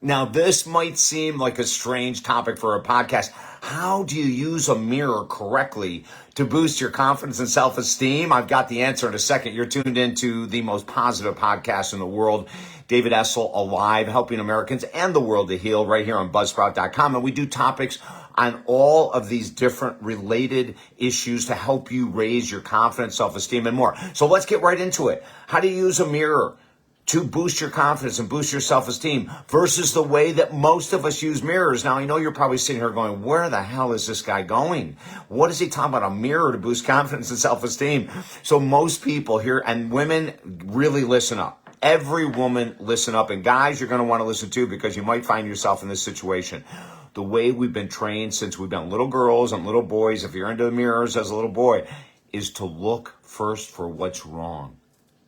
Now, this might seem like a strange topic for a podcast. How do you use a mirror correctly to boost your confidence and self-esteem? I've got the answer in a second. You're tuned into the most positive podcast in the world, David Essel Alive, helping Americans and the world to heal, right here on Buzzsprout.com. And we do topics on all of these different related issues to help you raise your confidence, self-esteem, and more. So let's get right into it. How do you use a mirror to boost your confidence and boost your self-esteem versus the way that most of us use mirrors? Now, I know you're probably sitting here going, where the hell is this guy going? What is he talking about? A mirror to boost confidence and self-esteem? So most people here, and women, really listen up. Every woman, listen up. And guys, you're going to want to listen too, because you might find yourself in this situation. The way we've been trained since we've been little girls and little boys, if you're into the mirrors as a little boy, is to look first for what's wrong.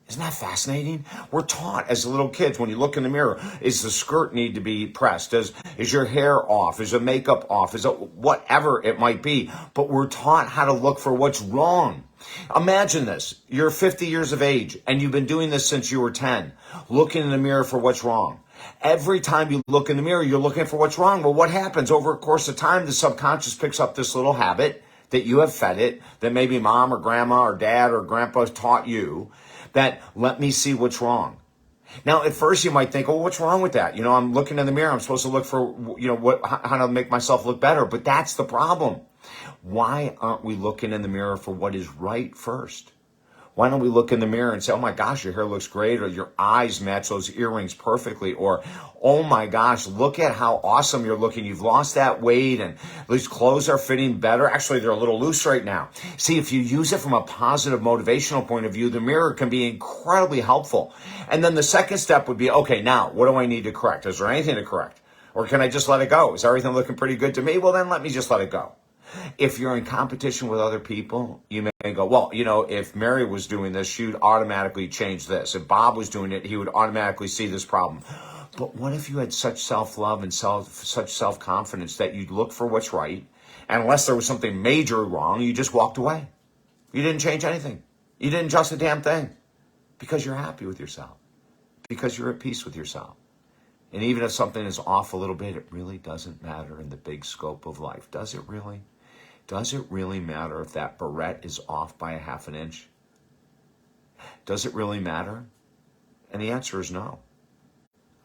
Isn't that fascinating? We're taught as little kids, when you look in the mirror, is the skirt need to be pressed? Is your hair off? Is the makeup off? Is it whatever it might be? But we're taught how to look for what's wrong. Imagine this. You're 50 years of age, and you've been doing this since you were 10, looking in the mirror for what's wrong. Every time you look in the mirror, you're looking for what's wrong. Well, what happens? Over a course of time, the subconscious picks up this little habit that you have fed it, that maybe mom or grandma or dad or grandpa taught you, that let me see what's wrong. Now, at first you might think, oh, what's wrong with that? I'm looking in the mirror. I'm supposed to look for, how to make myself look better. But that's the problem. Why aren't we looking in the mirror for what is right first? Why don't we look in the mirror and say, oh my gosh, your hair looks great, or your eyes match those earrings perfectly, or oh my gosh, look at how awesome you're looking. You've lost that weight and these clothes are fitting better. Actually, they're a little loose right now. See, if you use it from a positive motivational point of view, the mirror can be incredibly helpful. And then the second step would be, okay, now what do I need to correct? Is there anything to correct? Or can I just let it go? Is everything looking pretty good to me? Well, then let me just let it go. If you're in competition with other people, you may go, well, if Mary was doing this, she would automatically change this. If Bob was doing it, he would automatically see this problem. But what if you had such self-love and such self-confidence that you'd look for what's right, and unless there was something major wrong, you just walked away. You didn't change anything. You didn't adjust a damn thing, because you're happy with yourself, because you're at peace with yourself. And even if something is off a little bit, it really doesn't matter in the big scope of life. Does it really? Does it really matter if that barrette is off by a half an inch? Does it really matter? And the answer is no.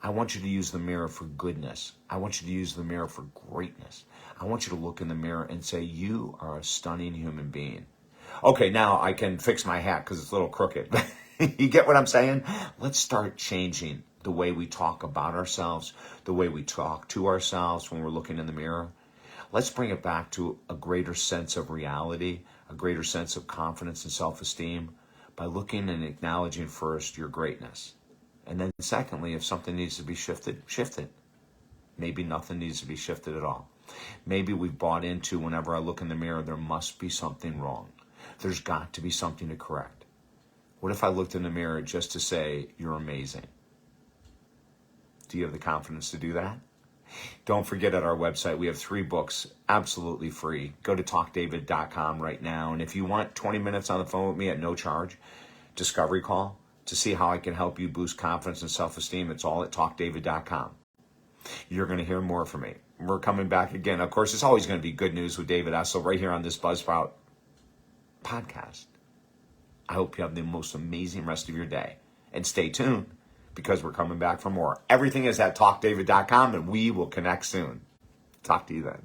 I want you to use the mirror for goodness. I want you to use the mirror for greatness. I want you to look in the mirror and say, you are a stunning human being. Okay, now I can fix my hat because it's a little crooked. You get what I'm saying? Let's start changing the way we talk about ourselves, the way we talk to ourselves when we're looking in the mirror. Let's bring it back to a greater sense of reality, a greater sense of confidence and self-esteem by looking and acknowledging first your greatness. And then secondly, if something needs to be shifted, shift it. Maybe nothing needs to be shifted at all. Maybe we've bought into, whenever I look in the mirror, there must be something wrong. There's got to be something to correct. What if I looked in the mirror just to say, you're amazing? Do you have the confidence to do that? Don't forget, at our website, we have 3 books absolutely free. Go to talkdavid.com right now. And if you want 20 minutes on the phone with me at no charge, discovery call to see how I can help you boost confidence and self-esteem, it's all at talkdavid.com. You're going to hear more from me. We're coming back again. Of course, it's always going to be good news with David Essel right here on this Buzzsprout podcast. I hope you have the most amazing rest of your day. And stay tuned, because we're coming back for more. Everything is at talkdavid.com, and we will connect soon. Talk to you then.